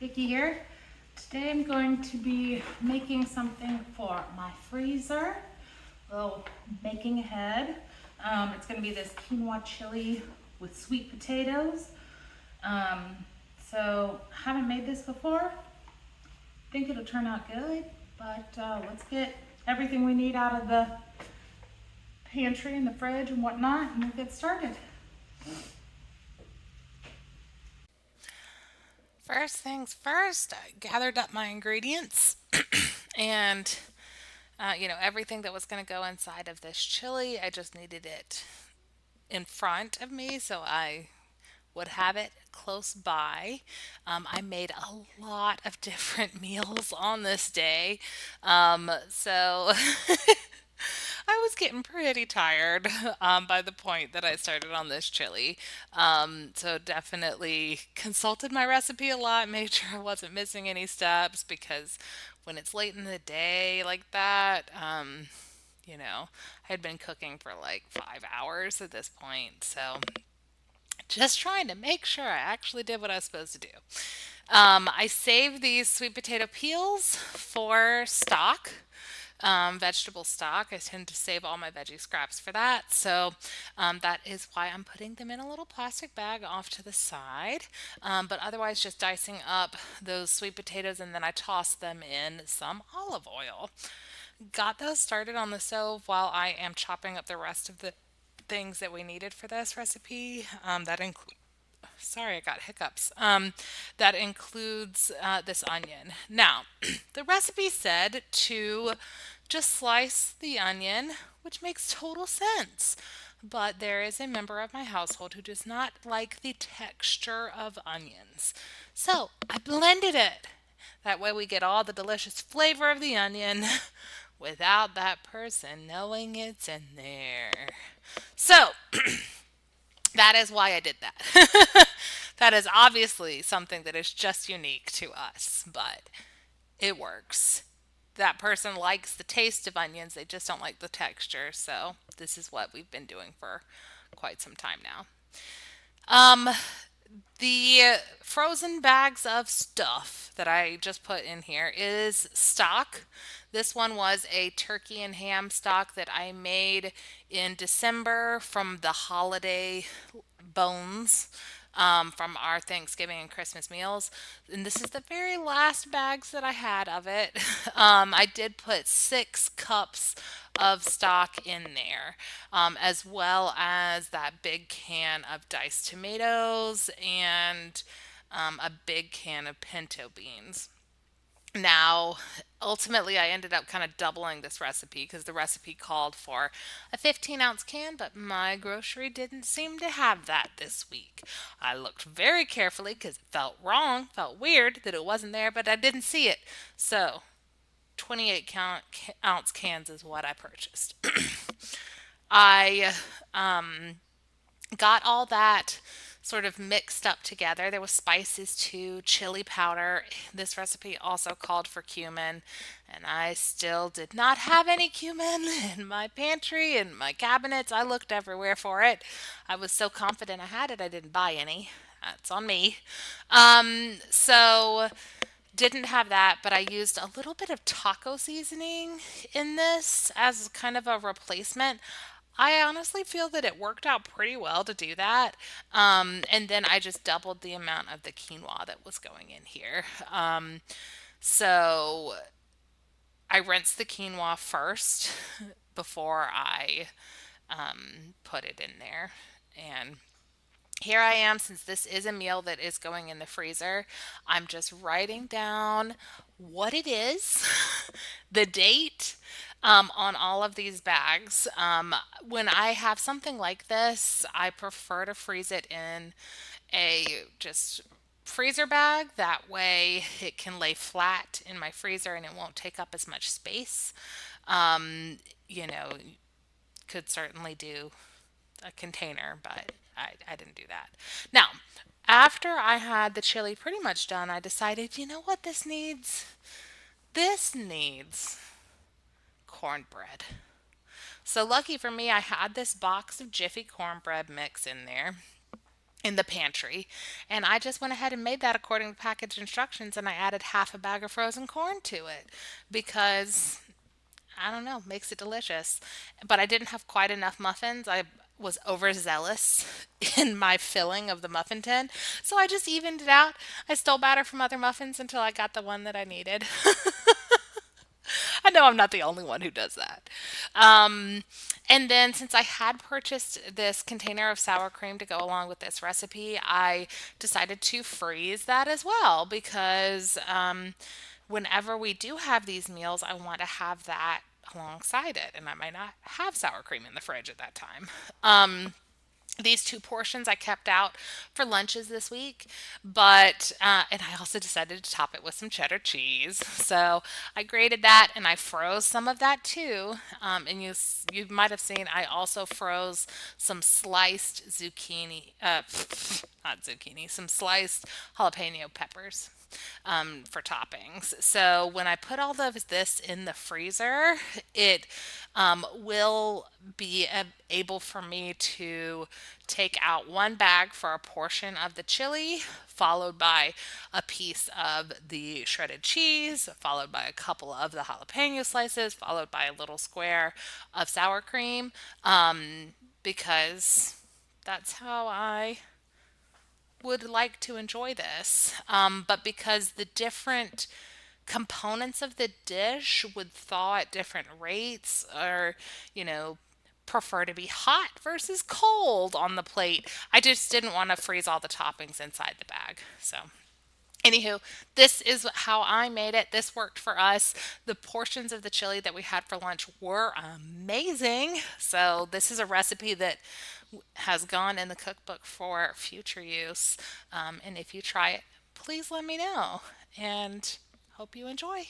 Vicky here. Today I'm going to be making something for my freezer. A little baking ahead. It's going to be this quinoa chili with sweet potatoes. Um, so haven't made this before. Think it'll turn out good, but let's get everything we need out of the pantry and the fridge and whatnot, and we'll get started. First things first, I gathered up my ingredients and everything that was going to go inside of this chili. I just needed it in front of me so I would have it close by. I made a lot of different meals on this day. So I was getting pretty tired by the point that I started on this chili. So definitely consulted my recipe a lot, made sure I wasn't missing any steps because when it's late in the day like that, I had been cooking for like 5 hours at this point. So just trying to make sure I actually did what I was supposed to do. I saved these sweet potato peels for stock, vegetable stock. I tend to save all my veggie scraps for that. So that is why I'm putting them in a little plastic bag off to the side. But otherwise, just dicing up those sweet potatoes and then I toss them in some olive oil. Got those started on the stove while I am chopping up the rest of the things that we needed for this recipe. That include Sorry, I got hiccups. That includes this onion. Now, the recipe said to just slice the onion, which makes total sense. But there is a member of my household who does not like the texture of onions. So I blended it. That way we get all the delicious flavor of the onion without that person knowing it's in there. So that is why I did that. That is obviously something that is just unique to us, but it works. That person likes the taste of onions, they just don't like the texture. So, this is what we've been doing for quite some time now. Um, the frozen bags of stuff that I just put in here is stock. This one was a turkey and ham stock that I made in December from the holiday bones from our Thanksgiving and Christmas meals. And this is the very last bags that I had of it. I did put 6 cups of stock in there, as well as that big can of diced tomatoes and a big can of pinto beans. Now, ultimately, I ended up kind of doubling this recipe because the recipe called for a 15-ounce can, but my grocery didn't seem to have that this week. I looked very carefully because it felt wrong, felt weird that it wasn't there, but I didn't see it. So, 28 ounce cans is what I purchased. I got all that sort of mixed up together. There was spices too, chili powder. This recipe also called for cumin, and I still did not have any cumin in my pantry and my cabinets. I looked everywhere for it. I was so confident I had it, I didn't buy any. That's on me. So didn't have that, but I used a little bit of taco seasoning in this as kind of a replacement. I honestly feel that it worked out pretty well to do that. And then I just doubled the amount of the quinoa that was going in here. So I rinsed the quinoa first before I put it in there. And here I am, since this is a meal that is going in the freezer, I'm just writing down what it is, the date on all of these bags. When I have something like this, I prefer to freeze it in a just freezer bag. That way it can lay flat in my freezer and it won't take up as much space. Um, you know, could certainly do a container, but I didn't do that. Now, after I had the chili pretty much done, I decided, you know what this needs? This needs cornbread. So lucky for me, I had this box of Jiffy cornbread mix in there. in the pantry. And I just went ahead and made that according to package instructions, and I added half a bag of frozen corn to it because I don't know, makes it delicious. But I didn't have quite enough muffins. I was overzealous in my filling of the muffin tin. So I just evened it out. I stole batter from other muffins until I got the one that I needed. I know I'm not the only one who does that. And then since I had purchased this container of sour cream to go along with this recipe, I decided to freeze that as well because whenever we do have these meals, I want to have that alongside it, and I might not have sour cream in the fridge at that time. These two portions I kept out for lunches this week, but and I also decided to top it with some cheddar cheese. So I grated that and I froze some of that too. And you might have seen I also froze some sliced zucchini, not zucchini, some sliced jalapeno peppers for toppings. So when I put all of this in the freezer, it will be able for me to take out one bag for a portion of the chili, followed by a piece of the shredded cheese, followed by a couple of the jalapeno slices, followed by a little square of sour cream, because that's how I would like to enjoy this. But because the different components of the dish would thaw at different rates, or, you know, prefer to be hot versus cold on the plate, I just didn't want to freeze all the toppings inside the bag. So anywho, this is how I made it. This worked for us. The portions of the chili that we had for lunch were amazing. So this is a recipe that has gone in the cookbook for future use. And if you try it, please let me know. And hope you enjoy.